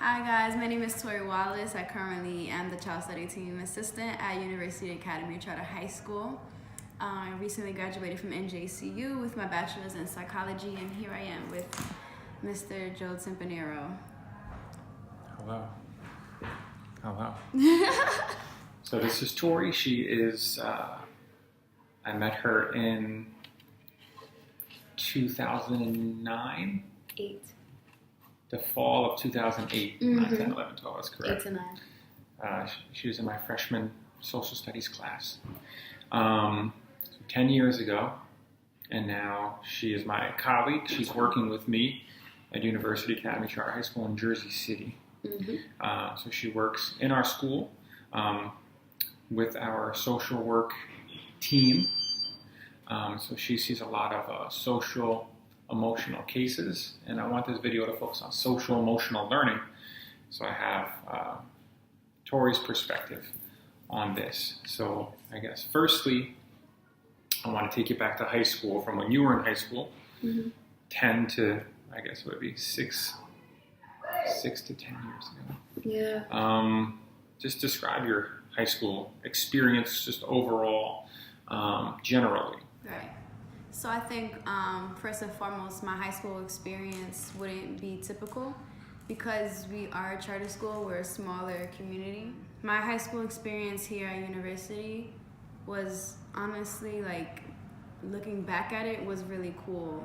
Hi guys, my name is Tori Wallace. I currently am the Child Study Team Assistant at University Academy Charter High School. I recently graduated from NJCU with my bachelor's in psychology, and here I am with Mr. Joe Timpanero. Hello. Hello. So this is Tori. She is, I met her in 2009. 8. The fall of 2008. 9, 10, 11, 12, that's correct. 8 to 9. She was in my freshman social studies class. 10 years ago, and now she is my colleague. She's working with me at University Academy Charter High School in Jersey City. So she works in our school with our social work team. So she sees a lot of social emotional cases, and I want this video to focus on social emotional learning. So I have Tori's perspective on this. So I guess firstly, I want to take you back to high school from when you were in high school, 10 to, I guess it would be 6 to 10 years ago. Yeah. Just describe your high school experience, just overall, generally. Right. So I think first and foremost, my high school experience wouldn't be typical because we are a charter school. We're a smaller community. My high school experience here at university was honestly, like, looking back at it, was really cool.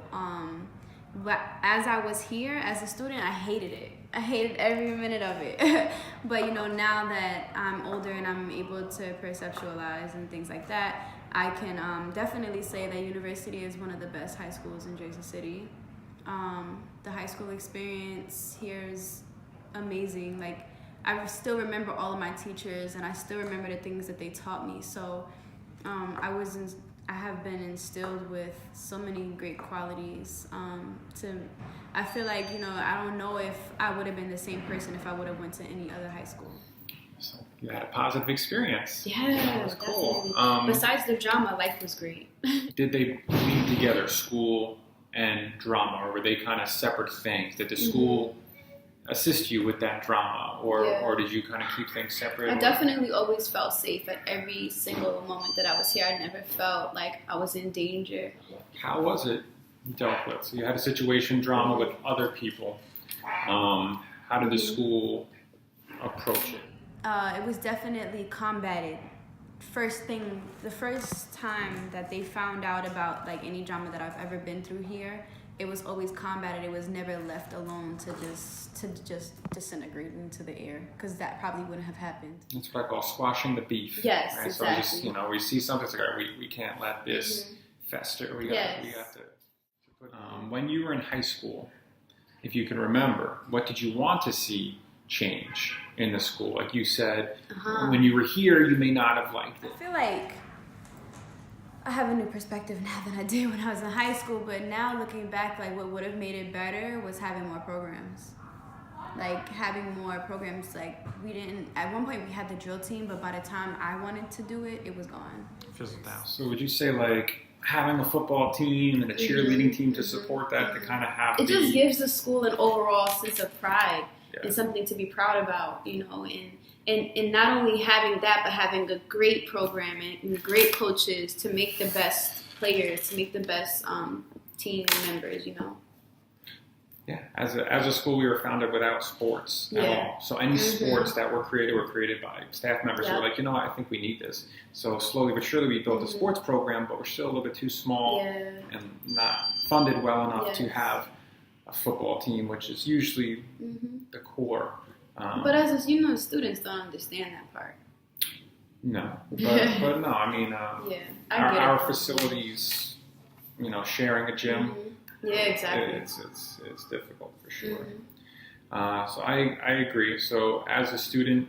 But as I was here as a student, I hated it. I hated every minute of it. But now that I'm older and I'm able to perceptualize and things like that, I can definitely say that university is one of the best high schools in Jersey City. The high school experience here is amazing. Like, I still remember all of my teachers, and I still remember the things that they taught me. So I have been instilled with so many great qualities. I feel like, I don't know if I would have been the same person if I would have went to any other high school. So you had a positive experience. Yeah, that was cool. Besides the drama, life was great. Did they lead together, school and drama, or were they kind of separate things? Did the school assist you with that drama, or did you kind of keep things separate? I definitely always felt safe at every single moment that I was here. I never felt like I was in danger. How was it dealt with? So you had a situation, drama with other people. How did the school approach it? It was definitely combated. The first time that they found out about like any drama that I've ever been through here, it was always combated. It was never left alone to just disintegrate into the air, because that probably wouldn't have happened. That's what I call squashing the beef. Yes, right? exactly. So just, we see something, it's like, all right, we can't let this fester. We got to put. When you were in high school, if you can remember, what did you want to see change in the school? Like you said, when you were here, you may not have liked it. I feel like I have a new perspective now than I did when I was in high school, but now looking back, like, what would have made it better was having more programs. Like, having more programs, like, at one point we had the drill team, but by the time I wanted to do it, it was gone. Fizzled out. So would you say, like, having a football team and a cheerleading team to support that, to kind of have it just gives the school an overall sense of pride and something to be proud about, and not only having that, but having a great program and great coaches to make the best players, to make the best team members, Yeah, as a school, we were founded without sports at all. So any sports that were created by staff members who were like, I think we need this. So slowly but surely we built a sports program, but we're still a little bit too small and not funded well enough to have a football team, which is usually the core. But as students don't understand that part. No, but no, I mean, our facilities, sharing a gym. Yeah, exactly. It's difficult for sure. So I agree. So as a student,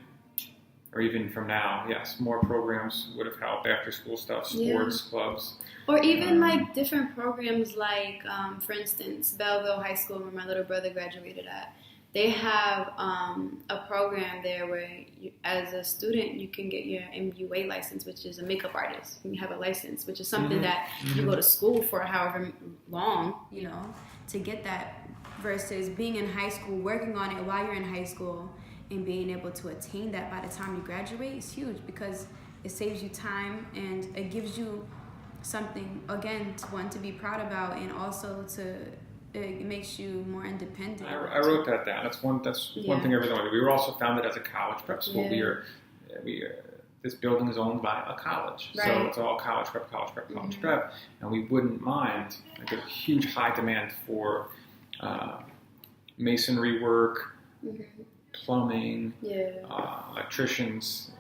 or even from now, yes, more programs would have helped. After school stuff, sports clubs, or even like different programs. Like for instance, Belleville High School, where my little brother graduated at. They have a program there where, as a student, you can get your MUA license, which is a makeup artist. You have a license, which is something that you go to school for however long, to get that versus being in high school, working on it while you're in high school, and being able to attain that by the time you graduate is huge, because it saves you time and it gives you something, again, to be proud about, and also it makes you more independent. I wrote that down. That's one thing I really wanted. We were also founded as a college prep school. This building is owned by a college, right. So it's all college prep, and we wouldn't mind, like, a huge high demand for masonry work, plumbing, electricians,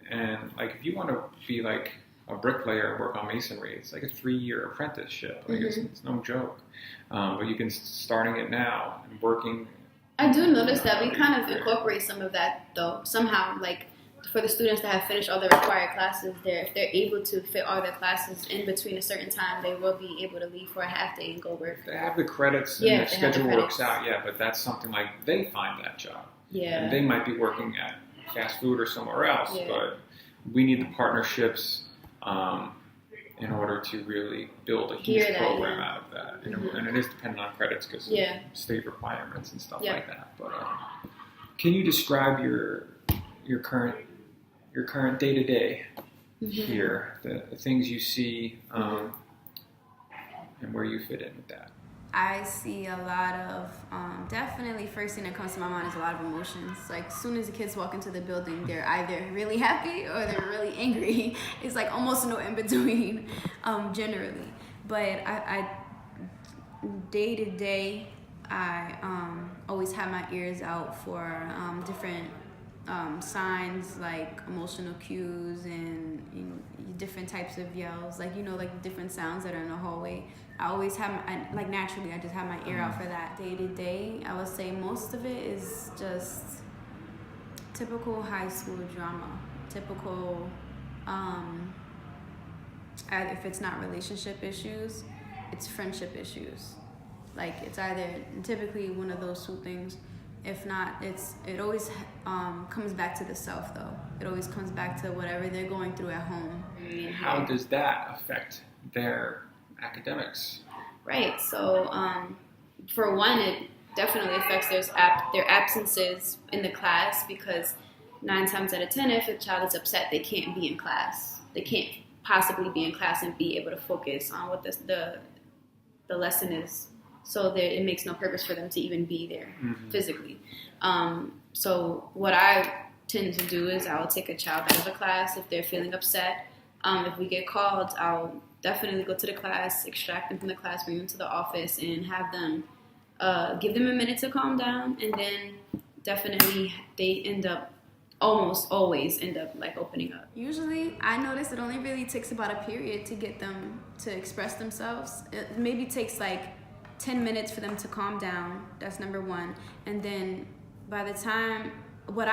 and like if you want to be like a bricklayer and work on masonry, it's like a 3-year apprenticeship. Like it's no joke. But you can starting it now and working. I do notice that we kind of incorporate some of that though somehow, like for the students that have finished all the required classes, if they're able to fit all their classes in between a certain time, they will be able to leave for a half day and go work. They have the credits and their schedule works out, but that's something like they find that job. Yeah. And they might be working at fast food or somewhere else, but we need the partnerships in order to really build a huge program out of that. And it is dependent on credits because of state requirements and stuff like that. But can you describe your current day-to-day here, the things you see, and where you fit in with that? I see a lot of, definitely first thing that comes to my mind is a lot of emotions. Like, as soon as the kids walk into the building, they're either really happy or they're really angry. It's like almost no in between, generally. But I day to day, I always have my ears out for different signs, like emotional cues and different types of yells, like like different sounds that are in the hallway. I always have naturally I just have my ear out for that. Day to day, I would say most of it is just typical high school drama, typical if it's not relationship issues, it's friendship issues. Like, it's either typically one of those two things. If not, it always comes back to the self, though. It always comes back to whatever they're going through at home. How does that affect their academics? Right. So, for one, it definitely affects their absences in the class, because 9 times out of 10, if a child is upset, they can't be in class. They can't possibly be in class and be able to focus on what the lesson is. So it makes no purpose for them to even be there physically. So what I tend to do is I'll take a child out of the class if they're feeling upset. If we get called, I'll definitely go to the class, extract them from the class, bring them to the office, and have them give them a minute to calm down. And then definitely they almost always end up like opening up. Usually, I notice it only really takes about a period to get them to express themselves. It maybe takes like 10 minutes for them to calm down. That's number one. And then by the time, what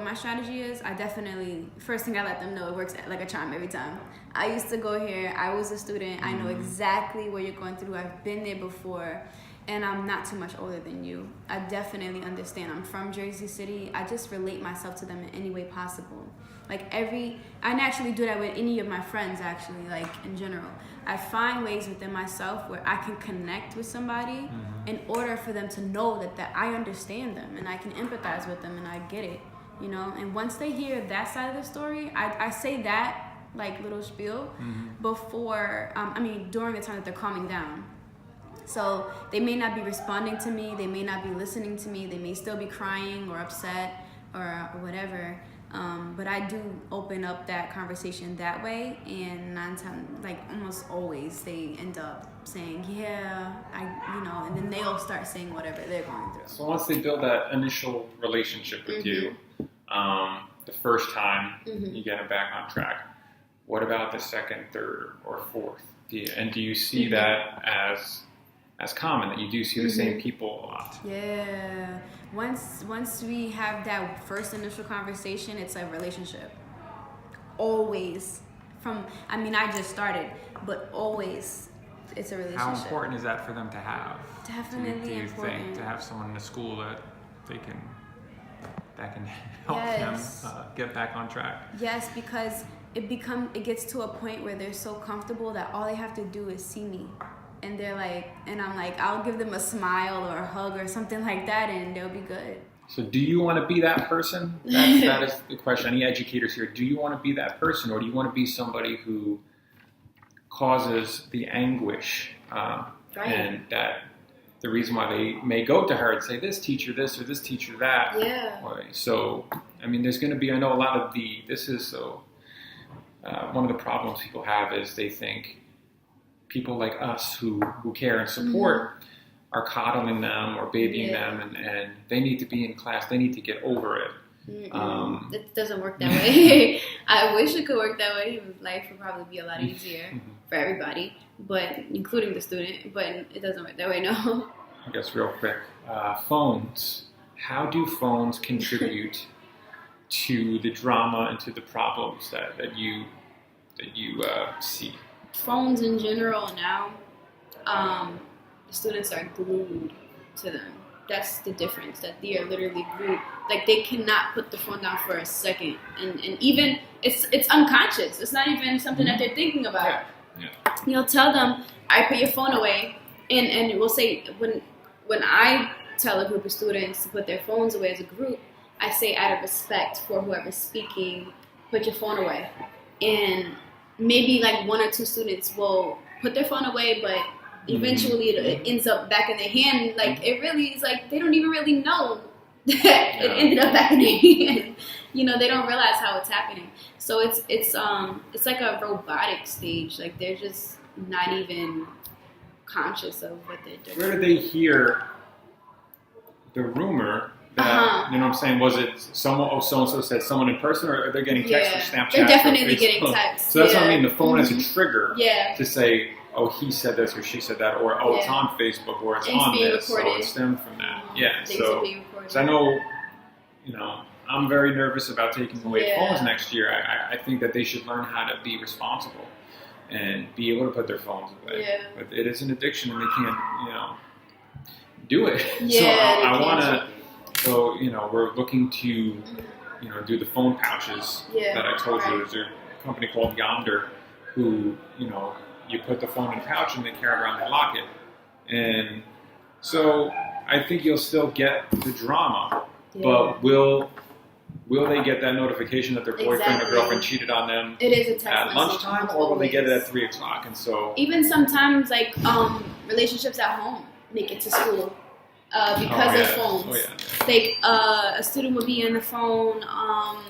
my strategy is, I definitely, first thing I let them know, it works like a charm every time. I used to go here, I was a student, I know exactly what you're going through, I've been there before, and I'm not too much older than you. I definitely understand. I'm from Jersey City. I just relate myself to them in any way possible. I naturally do that with any of my friends, actually, like in general. I find ways within myself where I can connect with somebody in order for them to know that I understand them and I can empathize with them and I get it, And once they hear that side of the story, I say that like little spiel before, during the time that they're calming down. So they may not be responding to me, they may not be listening to me, they may still be crying or upset or whatever. But I do open up that conversation that way, and 9 times, like almost always, they end up saying, and then they'll start saying whatever they're going through. So once they build that initial relationship with you, the first time you get them back on track, what about the second, third, or fourth? Do you see that as common, that you do see the same people a lot? Yeah. Once we have that first initial conversation, it's a relationship. Always. I just started, but always it's a relationship. How important is that for them to have? Definitely important. Do you think to have someone in the school that can help them get back on track? Yes, because it gets to a point where they're so comfortable that all they have to do is see me. and they're like, and I'm like, I'll give them a smile or a hug or something like that, and they'll be good. So do you want to be that person? That is the question. Any educators here, do you want to be that person, or do you want to be somebody who causes the anguish and that the reason why they may go to her and say, this teacher this or this teacher that. Yeah. So, I mean, there's going to be, I know a lot of one of the problems people have is they think people like us who care and support are coddling them or babying them, and they need to be in class. They need to get over it. It doesn't work that way. I wish it could work that way. Life would probably be a lot easier for everybody, but including the student. But it doesn't work that way, no. I guess real quick, phones. How do phones contribute to the drama and to the problems that you see? Phones in general now, the students are glued to them. That's the difference, that they are literally glued. Like, they cannot put the phone down for a second. And even, it's unconscious. It's not even something that they're thinking about. Yeah. You'll tell them, I put your phone away. And we'll say, when I tell a group of students to put their phones away as a group, I say, out of respect for whoever's speaking, put your phone away. And maybe like one or two students will put their phone away, but eventually it ends up back in their hand. Like, it really is like they don't even really know that it ended up back in their hand. You know, they don't realize how it's happening. So it's like a robotic stage. Like, they're just not even conscious of what they're doing. Where did they hear the rumor that, you know what I'm saying, was it someone, so-and-so said someone in person, or are they getting texts or Snapchat? They're definitely getting texts. So that's what I mean, the phone has a trigger Yeah. to say, oh, he said this or she said that, or oh, it's on Facebook, or it's Things on being this, recorded. so it stemmed from that. Yeah, Things are being recorded. so I know, you know, I'm very nervous about taking away phones next year. I think that they should learn how to be responsible and be able to put their phones away. Yeah. But it is an addiction, and they can't, you know, do it. Yeah, So I want to. So, you know, we're looking to, you know, do the phone pouches that I told you. There's a company called Yonder who, you know, you put the phone in a pouch and they carry it around, they lock it. And so I think you'll still get the drama, but will they get that notification that their boyfriend or girlfriend cheated on them It is a text at message lunchtime, or will they get it at 3 o'clock? And so even sometimes, like, relationships at home make it to school. Because of phones. Like, a student would be on the phone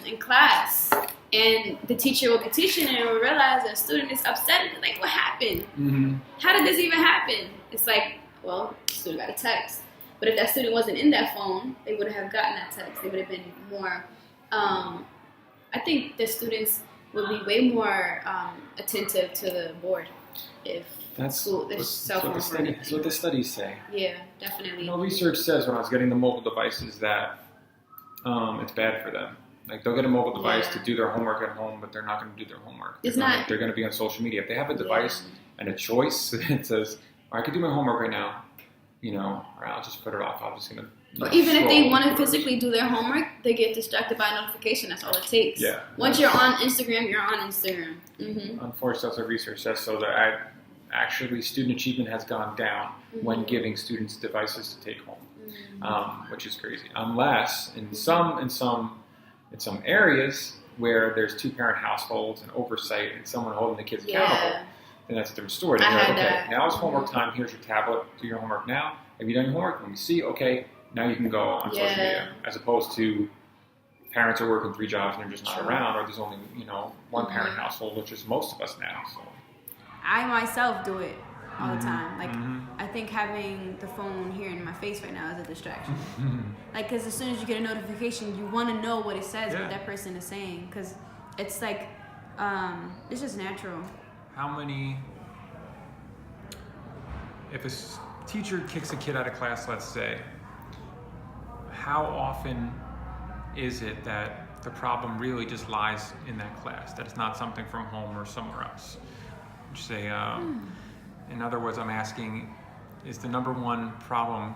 in class, and the teacher will be teaching and will realize that a student is upset. And like, what happened? How did this even happen? It's like, well, the student got a text. But if that student wasn't in that phone, they wouldn't have gotten that text. They would have been more, I think the students would be way more attentive to the board if that's what the studies say. Yeah, definitely. You know, research says when I was getting the mobile devices that it's bad for them. Like, they'll get a mobile device to do their homework at home, but they're not going to do their homework. They're going to be on social media. If they have a device and a choice that says, I can do my homework right now, you know, or I'll just put it off. I'm just going to. Or even if they want to physically do their homework, they get distracted by a notification. That's all it takes. Yeah. Once you're on Instagram, you're on Instagram. Unfortunately, that's what research says. So that actually, student achievement has gone down when giving students devices to take home, which is crazy. Unless in some areas where there's two-parent households and oversight and someone holding the kids accountable, then that's a different story. Then you're like, okay, now it's homework time. Here's your tablet. Do your homework now. Have you done your homework? Let me see. Okay, now you can go on social media. As opposed to parents are working 3 jobs and they're just not around, or there's only, you know, one-parent household, which is most of us now. So I myself do it all the time. Like, I think having the phone here in my face right now is a distraction. Like, because as soon as you get a notification, you want to know what it says, what that person is saying, because it's like, it's just natural. If a teacher kicks a kid out of class, let's say, how often is it that the problem really just lies in that class, that it's not something from home or somewhere else? Say, in other words, I'm asking, is the number one problem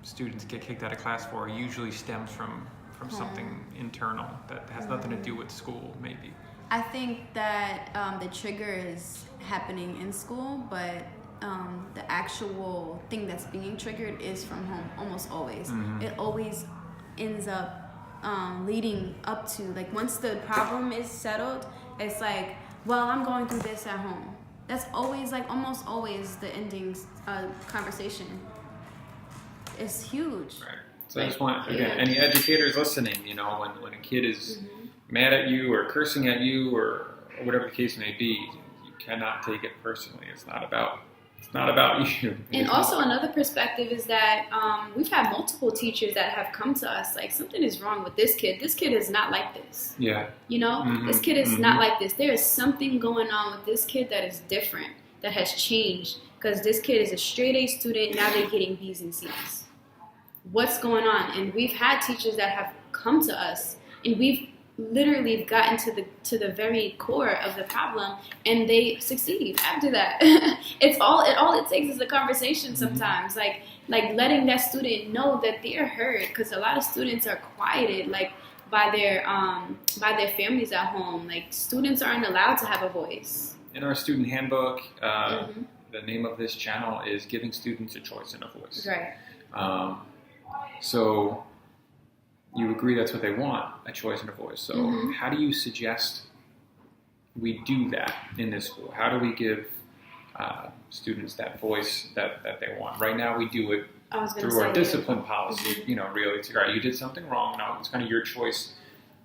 students get kicked out of class for usually stems from something internal that has nothing to do with school, maybe? I think that the trigger is happening in school, but the actual thing that's being triggered is from home, almost always. It always ends up leading up to, like, once the problem is settled, it's like, well, I'm going through this at home. That's always, like, almost always the ending conversation. It's huge. Right. So I just want, again, any educators listening, when a kid is mad at you or cursing at you or whatever the case may be, you cannot take it personally. It's not about you. And also another perspective is that we've had multiple teachers that have come to us like, something is wrong with this kid. This kid is not like this. Yeah. This kid is not like this. There is something going on with this kid that is different, that has changed. Because this kid is a straight A student, now they're getting B's and C's. What's going on? And we've had teachers that have come to us, and we've literally gotten to the very core of the problem, and they succeed after that. All it takes is a conversation sometimes, like letting that student know that they're heard, because a lot of students are quieted, like, by their families at home. Like, students aren't allowed to have a voice. In our student handbook, the name of this channel is Giving Students a Choice and a Voice. Right. So you agree that's what they want, a choice and a voice. So how do you suggest we do that in this school? How do we give students that voice that they want? Right now we do it through our discipline policy. Really, it's all right, you did something wrong. Now it's kind of your choice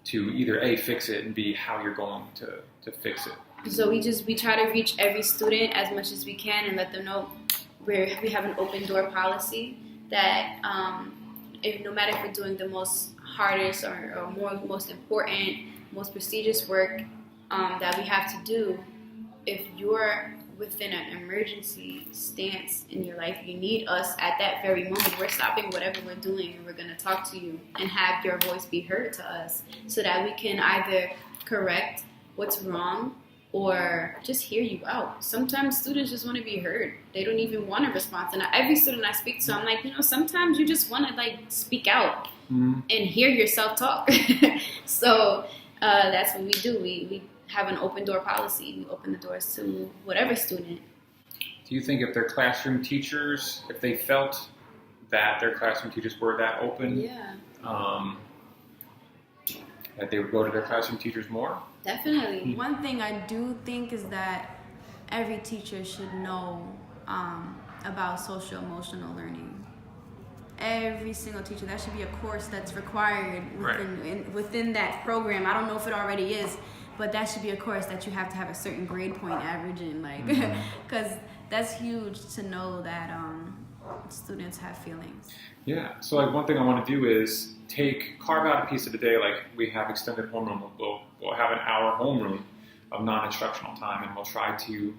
to either A, fix it, and B, how you're going to fix it. So we try to reach every student as much as we can and let them know we have an open door policy that no matter if we're doing the most hardest or most important, most prestigious work that we have to do, if you're within an emergency stance in your life, you need us at that very moment. We're stopping whatever we're doing and we're going to talk to you and have your voice be heard to us so that we can either correct what's wrong or just hear you out. Sometimes students just want to be heard. They don't even want a response. And every student I speak to, I'm like, sometimes you just want to, like, speak out and hear yourself talk. So that's what we do. We have an open door policy. We open the doors to whatever student. Do you think if their classroom teachers, if they felt that their classroom teachers were that open, that they would go to their classroom teachers more? Definitely. One thing I do think is that every teacher should know about social emotional learning. Every single teacher, that should be a course that's required within that program. I don't know if it already is, but that should be a course that you have to have a certain grade point average in, like, because that's huge to know that students have feelings. Yeah. So, like, one thing I want to do is carve out a piece of the day. Like, we have extended homeroom. We'll have an hour homeroom of non-instructional time, and we'll try to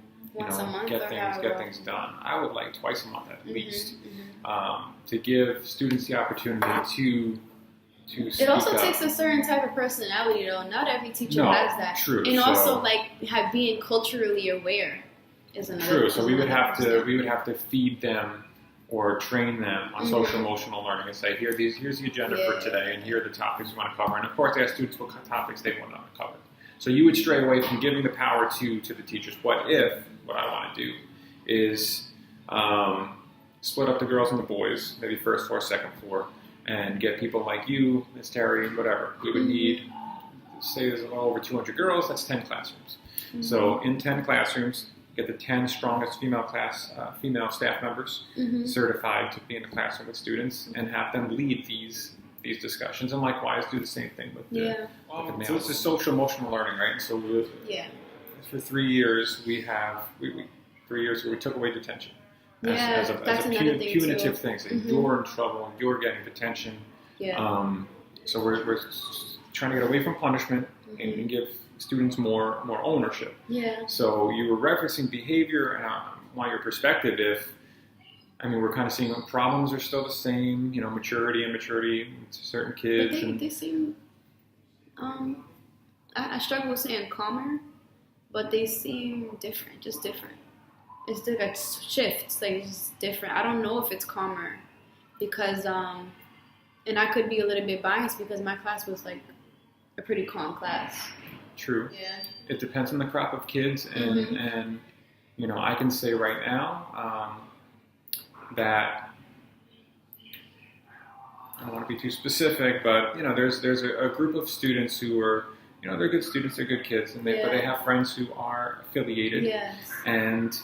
get things done. I would like twice a month at least, to give students the opportunity to speak it also up. takes a certain type of personality, though. Not every teacher has that. True. And also, like, being culturally aware is another. True. So we would have to feed them or train them on social emotional learning and say, here's the agenda for today, and here are the topics we want to cover. And of course, they ask students what topics they want to cover. So you would stray away from giving the power to the teachers. What I want to do is split up the girls and the boys, maybe first floor, second floor, and get people like you, Miss Terry, whatever. We would need, say there's over 200 girls, that's 10 classrooms. So in 10 classrooms, get the 10 strongest female staff members certified to be in the classroom with students and have them lead these discussions, and likewise do the same thing with the males. So it's a social emotional learning, right? And so for 3 years we 3 years where we took away detention as a punitive thing. So you're in trouble and you're getting detention. So we're trying to get away from punishment and give students more ownership. So you were referencing behavior, and I want your perspective. We're kind of seeing problems are still the same, maturity to certain kids. But they seem, I struggle with saying calmer, but they seem different, just different. It's like a shift, like it's just different. I don't know if it's calmer because, and I could be a little bit biased because my class was like a pretty calm class. True. It depends on the crop of kids, and I can say right now that I don't want to be too specific, but there's a group of students who are they're good students, they're good kids, and but they have friends who are affiliated, Yes. and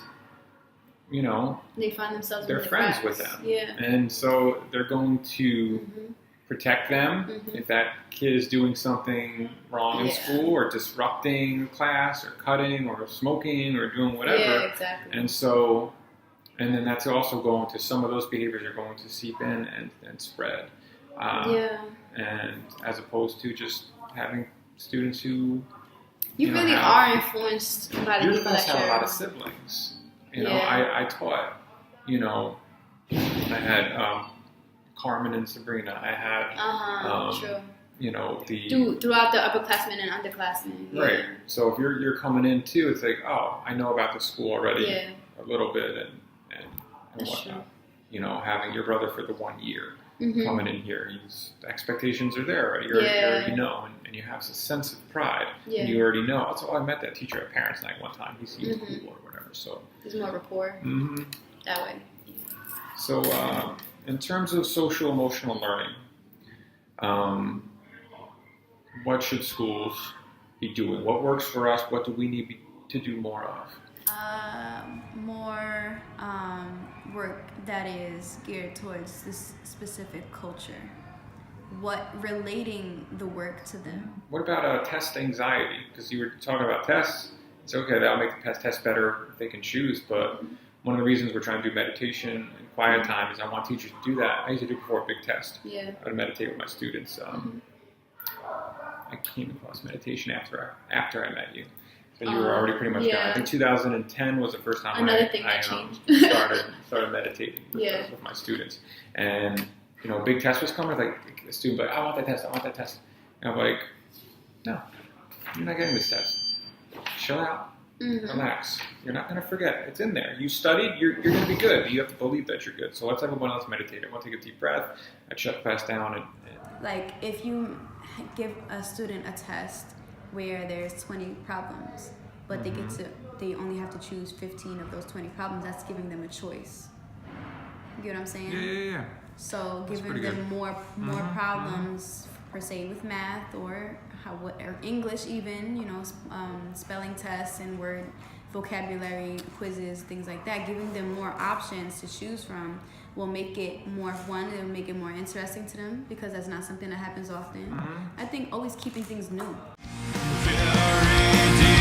They find themselves they're in the friends cracks. with them, Yeah. and so they're going to Mm-hmm. protect them Mhm. if that kid is doing something wrong in Yeah. school or disrupting class or cutting or smoking or doing whatever. Yeah, exactly. And then that's also going to, some of those behaviors are going to seep in and spread. Yeah. And as opposed to just having students who You really are influenced by the you people must that have a lot you're. of siblings. Yeah. I taught, I had Carmen and Sabrina. I had True. Throughout the upperclassmen and underclassmen. Yeah. right. So if you're coming in too, it's like, oh, I know about the school already Yeah. a little bit and That's whatnot. Having your brother for the 1 year Mhm. coming in here, the expectations are there already. You Yeah. already know, and you have a sense of pride. Yeah. And you already know. I met that teacher at Parents' Night one time. He seemed Mhm. cool or whatever. So. There's more rapport Mm-hmm. that way. So, in terms of social emotional learning, what should schools be doing? What works for us? What do we need to do more of? More work that is geared towards this specific culture. Relating the work to them. What about test anxiety? Because you were talking about tests. It's okay, that'll make the test better if they can choose, but one of the reasons we're trying to do meditation and quiet time is I want teachers to do that. I used to do it before a big test. Yeah. I would meditate with my students. I came across meditation after I met you. So you were already pretty much done. I think 2010 was the first time Another I thing that changed. started meditating Yeah. with my students. And a big test was coming. Like the student was like, I want that test. And I'm like, no, you're not getting this test. Chill out. Mhm. Relax. You're not going to forget. It's in there. You studied. You're going to be good. You have to believe that you're good. So let's everyone else meditate. I want to take a deep breath. I shut class down and Like if you give a student a test where there's 20 problems, but they only have to choose 15 of those 20 problems, that's giving them a choice. You get what I'm saying? yeah. So That's giving pretty them more problems per se with math or English even, spelling tests and word vocabulary quizzes, things like that. Giving them more options to choose from will make it it'll make it more interesting to them because that's not something that happens often. I think always keeping things new. Very deep.